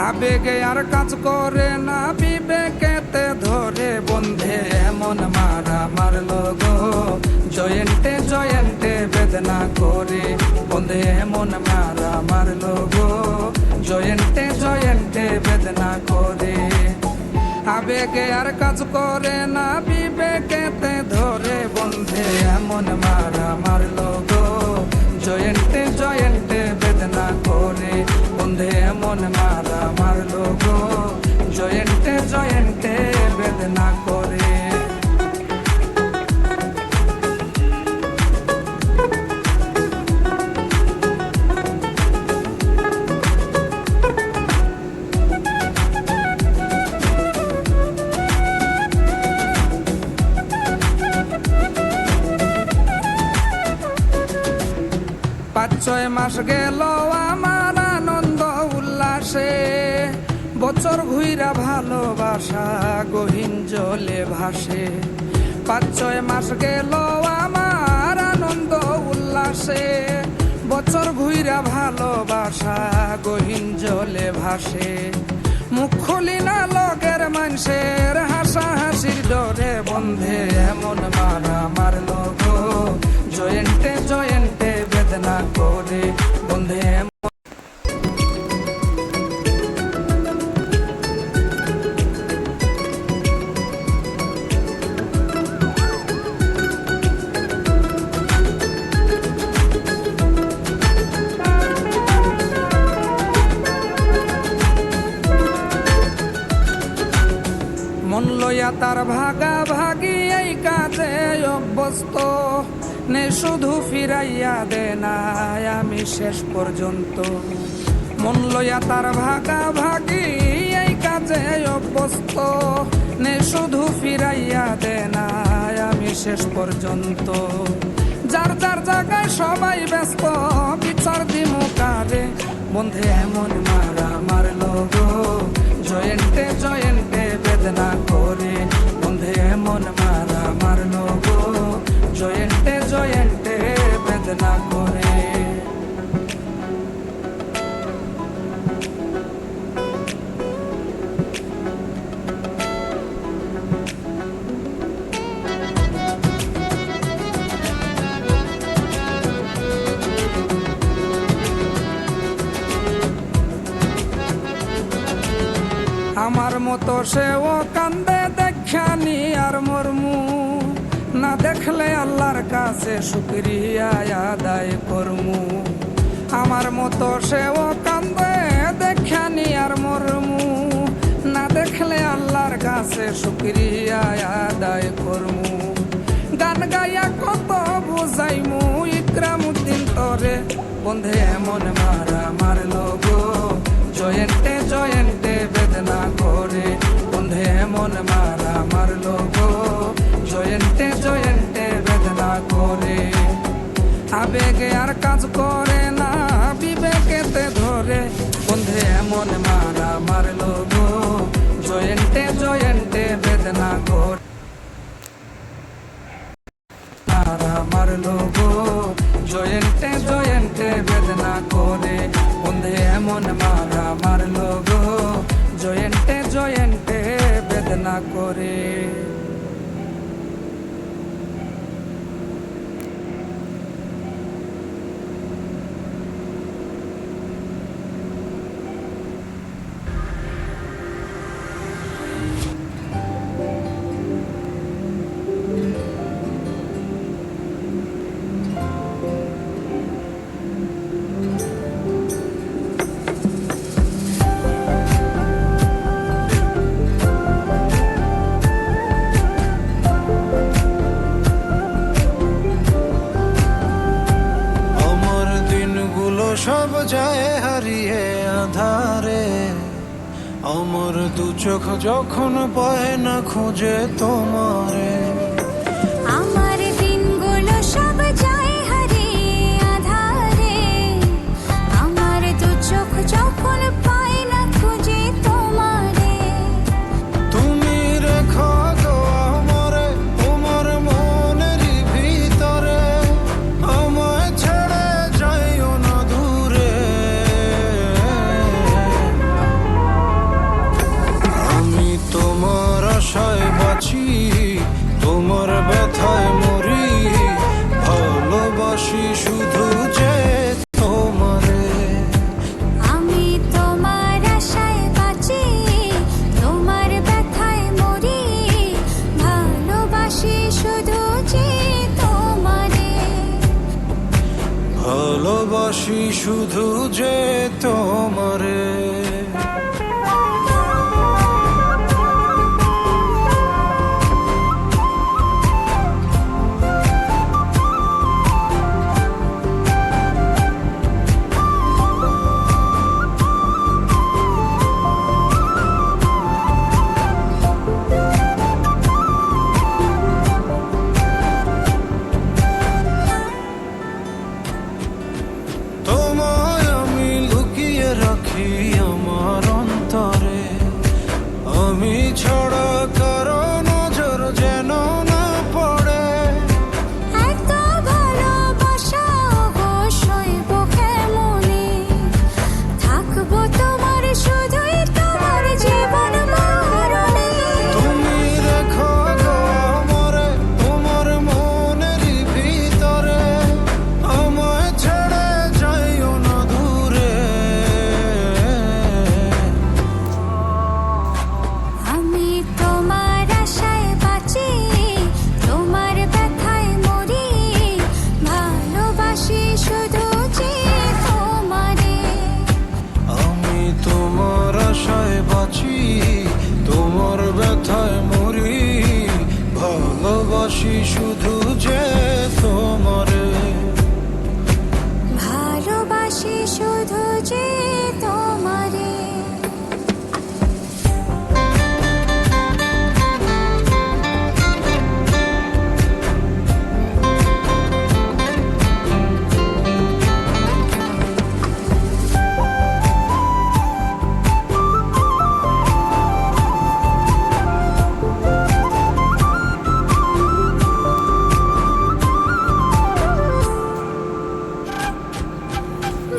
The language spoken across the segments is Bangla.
আবেগে আর কাজ করে না বিবেকেতে ধরে বন্ধে এমন মারা মারলো গো জয়েন্টে জয়েন্টে বেদনা করে বন্ধে এমন মারা মারলো গো জয়েন্টে জয়েন্টে বেদনা করে আবেগে আর কাজ করে না বিবেকেতে ধরে বন্ধে এমন মারা মারলো গো জয়েন্টে জয়েন্টে বেদনা করে বন্ধে এমন মারা মারলো গো জয়েন্টে জয়েন্টে বেদনা করে পাঁচ ছয় মাস গেল আমার আনন্দ উল্লাসে বছর ঘুইরা ভালোবাসা গহীন জলে ভাসে পাঁচ ছয় মাস গেল আমার আনন্দ উল্লাসে বছর ঘুইরা ভালোবাসা গহীন জলে ভাসে মুখ খুলি না লগের মানুষের হাসা হাসির ডরে বন্ধে এমন মারা মারলো গো জয়েন্টে জয়েন্টে বেদনা করে বন্ধে মন লইয়া তার ভাগা ভাগি এই কাজে অভ্যস্ত নে শুধু ফিরাইয়া দে না আমি শেষ পর্যন্ত মন লইয়া তার ভাগা ভাগি এই কাজে অভ্যস্ত নে শুধু ফিরাইয়া দে না আমি শেষ পর্যন্ত যার যার জায়গায় সবাই ব্যস্ত বিচার দিমু কারে বন্ধে এমন মারা মারলো গো জয়েন্টে জয়েন্টে বেদনা করে বন্ধে এমন মারা মারলো গো জয়েন্টে জয়েন্টে বেদনা করে আমার মতো সেও কান্দে দেখানি আর মরমু না দেখলে আল্লাহর কাছে শুকরিয়া আদায় করমু আমার মতো সেও কান্দে দেখানি আর মরমু না দেখলে আল্লাহর কাছে শুকরিয়া আদায় করমু গান গাইয়া কত বুঝাইমু ইকরামউদ্দিন তরে বন্ধে এমন মারা মারলো গো জয়েন্টে জয়েন্টে বেদনা করে বন্ধে এমন মারা মারলো গো জয়েন্টে জয়েন্টে বেদনা করে আবেগে আর কাজ করে না বিবেকেতে ধরে বন্ধে এমন মারা মারলো গো জয়েন্টে জয়েন্টে বেদনা করে মারা মারলো গো জয়েন্টে জয়েন্টে বেদনা করে বন্ধে এমন মারা মারলো গো জয়েন্টে জয়েন্টে বেদনা করে সব যায় হারিয়ে আধারে আমার দু চোখ যখন পায় না খুঁজে তোমারে আমার দিনগুলো সব যায় হারিয়ে আধারে আমার দু চোখ যখন পায় না খুঁজে তোমারে তুমি রেখো গো আমারে তোমার মনের ভিতরে আমায় ছেড়ে যাইও না দূরে ভালোবাসি শুধু যে তোমারে। তোমায় আমি লুকিয়ে রাখি আমার অন্তরে, আমি ছড়া কারো নজর যেন না পড়ে। এত ভালোবাসা অবশ্যই বুকে মনে থাকবো তোমার, শুধুই তোমার জীবন মরণে। তুমি রেখো গো আমারে তোমার মনেরই ভিতরে, আমায় ছেড়ে যাইও না দূরে। আমি তোমার আশায় বাঁচি, তোমার ব্যথায় মরি, ভালোবাসি শুধু যে তোমারে। আমি তোমার আশায় বাঁচি, তোমার ব্যথায় মরি, ভালোবাসি শুধু যে তোমারে। ভালোবাসি শুধু যে তোমারে।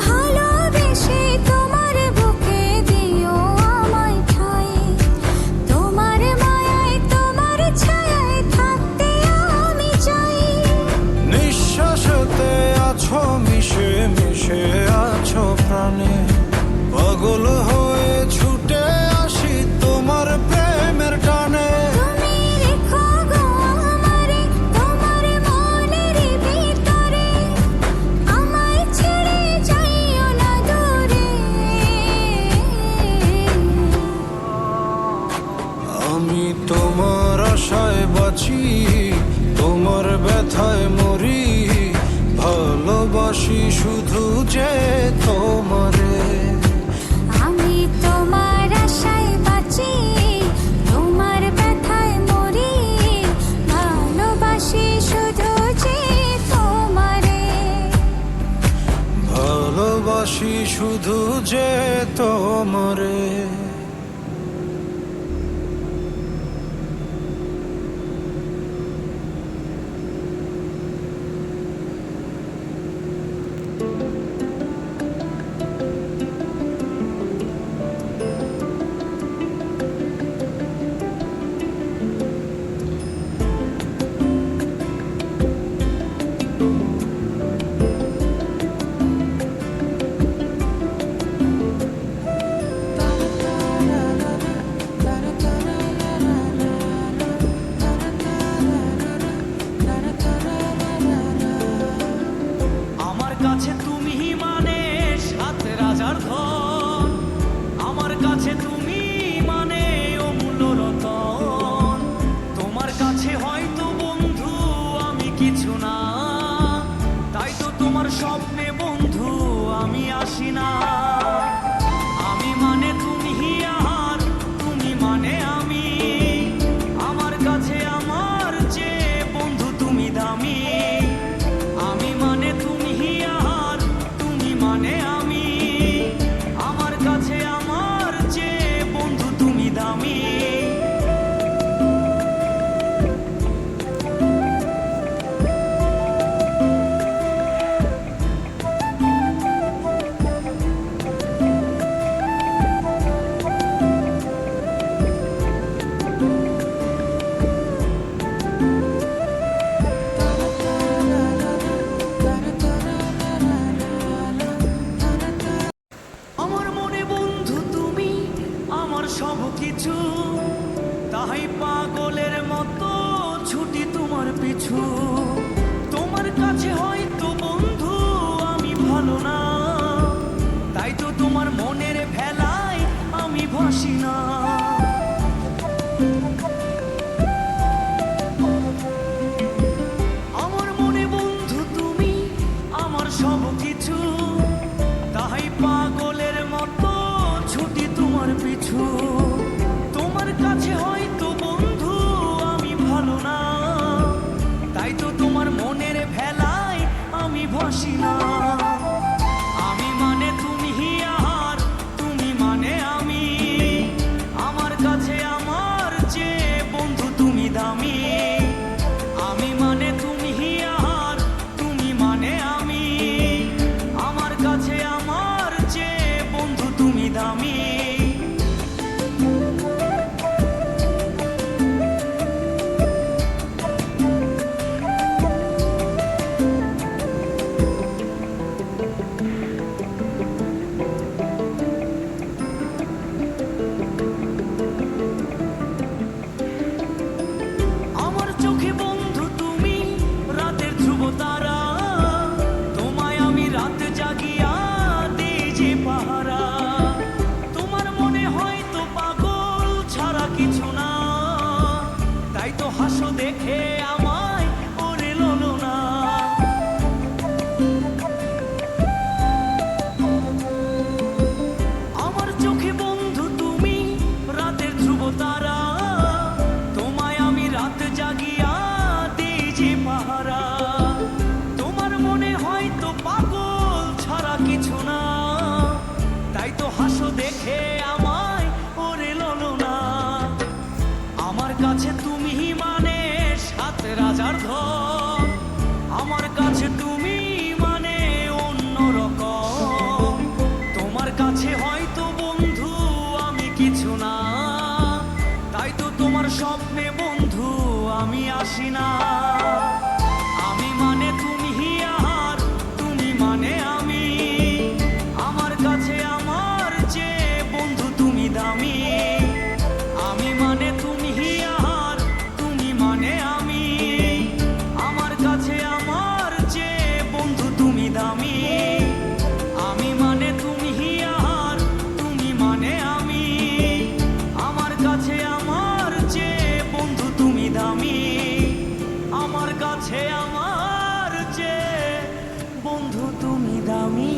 ভালোবেসে তোমার বুকে দিও আমায় ঠাঁই, তোমার মায়ায় তোমার ছায়ায় থাকতে আমি চাই। নিঃশ্বাসতে আছো মিশে মিশে আছো প্রাণে, পাগল হয়ে ছুটে আসি তোমার প্রেমের টানে। তুমি রেখো গো আমারে তোমার মনেরই ভিতরে, আমায় ছেড়ে যাইও না দূরে। আমি তোমার আশায় বাঁচি, তোমার ব্যথায় মরি, ভালোবাসি শুধু যে তোমারে। আমি তোমার আশায় বাঁচি, তোমার ব্যথায় মরি, ভালোবাসি শুধু যে তোমারে। ভালোবাসি শুধু যে তোমারে। আমার কাছে তুমি মানে সাত রাজার ধন, আমার কাছে তুমি মানে অমূল্য রতন। তোমার কাছে হয়তো বন্ধু আমি কিছু না, তাই তো তোমার স্বপ্নে বন্ধু আমি আসি না। আমি মানে তুমি আর তুমি মানে আমি, আমার কাছে আমার যে বন্ধু তুমি দামি। আমি মানে তুমি আর তুমি মানে আমি, আমার কাছে আমার যে বন্ধু তুমি দামি। আমার মনে বন্ধু তুমি আমার সব কিছু, তাই পাগলের মতো ছুটি তোমার পিছু। তোমার কাছে হয়তো বন্ধু আমি ভালো না, বন্ধু তোমার কাছে হয়তো বন্ধু আমি ভালো না, তাই তো তোমার মনের ভেলায় আমি ভাসি না। আমি মানে তুমি আর তুমি মানে আমি, আমার কাছে আমার চেয়ে বন্ধু তুমি দামি। আমি মানে তুমি আর তুমি মানে আমি, আমার কাছে আমার চেয়ে বন্ধু তুমি দামি। আমার চোখে বন্ধু তুমি রাতের ধ্রুব তারা, তোমায় আমি রাত জাগিয়া দিই যে পাহারা। তোমার মনে হয়তো পাগল ছাড়া কিছু না, তাই তো হাসো দেখে আমায় ওরে ললো না। আমার চোখে বন্ধু তুমি রাতের ধ্রুব তারা, তোমায় আমি রাত জাগিয়া দিই যে পাহারা। তোমার মনে হয়তো পাগল ছাড়া কিছু না, তাই তো হাসো দেখে আমায় ওরে ললো না। আমার কাছে তুমি মানে সাত রাজার ধন, আমার কাছে তুমি মানে অন্য রকম। তোমার কাছে হয়তো বন্ধু আমি কিছু না, তাই তো তোমার স্বপ্নে বন্ধু আমি আসি না। আমি মানে তুমি আর তুমি মানে আমি, আমার কাছে আমার চেয়ে বন্ধু তুমি দামি। আমি মানে তুমি আর তুমি মানে আমি, আমার কাছে আমার চেয়ে বন্ধু তুমি দামি। আমি মানে তুমি আর তুমি মানে আমি, আমার কাছে আমার চেয়ে বন্ধু তুমি দামি। আমার কাছে আমার চেয়ে বন্ধু তুমি দামি।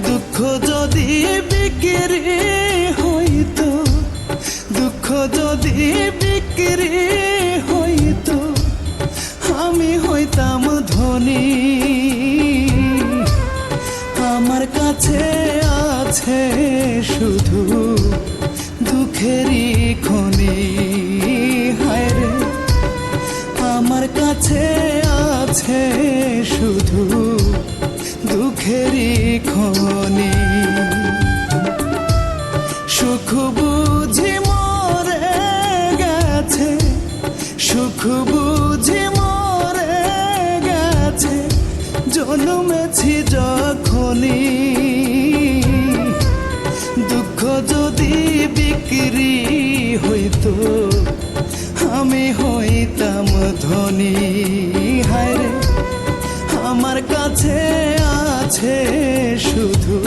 দুঃখ যদি বিক্রি হইতো, দুঃখ যদি বিক্রি হইতো, আমি হইতাম ধনী। আমার কাছে আছে শুধু দুঃখেরই খনি। হায় রে, আমার কাছে আছে শুধু দুঃখেরই খনি। সুখ বুঝি মরে গেছে, সুখ বুঝি মরে গেছে, জন্মেছি যখনই। দুঃখ যদি বিক্রি হইতো, আমি হইতাম ধনী। হায় রে, আমার কাছে আছে শুধু